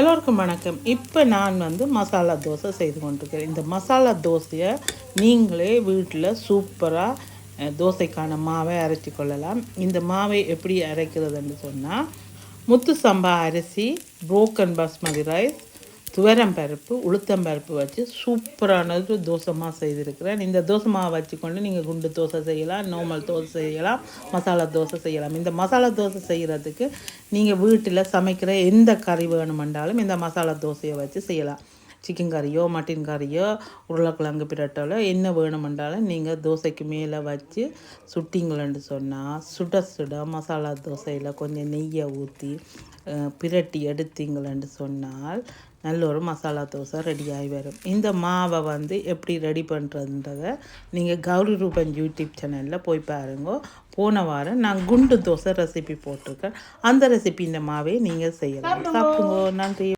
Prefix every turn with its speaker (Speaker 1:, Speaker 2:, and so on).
Speaker 1: எல்லோருக்கும் வணக்கம். இப்போ நான் மசாலா தோசை செய்து கொண்டிருக்கிறேன். இந்த மசாலா தோசையை நீங்களே வீட்டில் சூப்பராக தோசைக்கான மாவை அரைச்சி கொள்ளலாம். இந்த மாவை எப்படி அரைக்கிறதுன்னு சொன்னால், முத்து சம்பா அரிசி, புரோக்கன் பாஸ்மதி ரைஸ், துவரம் பருப்பு, உளுத்தம் பருப்பு வச்சு சூப்பரானது தோசை மாவு செய்திருக்கிறேன். இந்த தோசை மாவை வச்சுக்கொண்டு நீங்கள் குண்டு தோசை செய்யலாம், நார்மல் தோசை செய்யலாம், மசாலா தோசை செய்யலாம். இந்த மசாலா தோசை செய்கிறதுக்கு நீங்கள் வீட்டில் சமைக்கிற எந்த கறி வேணுமென்றாலும் இந்த மசாலா தோசையை வச்சு செய்யலாம். சிக்கன் கறியோ மட்டன் கறியோ உருளைக்கிழங்கு பிரட்டலோ என்ன வேணுமென்றாலும் நீங்கள் தோசைக்கு மேலே வச்சு சுட்டிங்களேன்னு சொன்னால் சுட சுட மசாலா தோசையில் கொஞ்சம் நெய்யை ஊற்றி பிரட்டி எடுத்தீங்களேன்னு சொன்னால் நல்ல ஒரு மசாலா தோசை ரெடியாகி வரும். இந்த மாவை எப்படி ரெடி பண்ணுறதுன்றதை நீங்கள் கௌரி ரூபன் யூடியூப் சேனலில் போய் பாருங்க. போன வாரம் நான் குண்டு தோசை ரெசிபி போட்டிருக்கேன். அந்த ரெசிபி இந்த மாவை நீங்கள் செய்யலாம். சாப்பிடுங்க. நன்றி.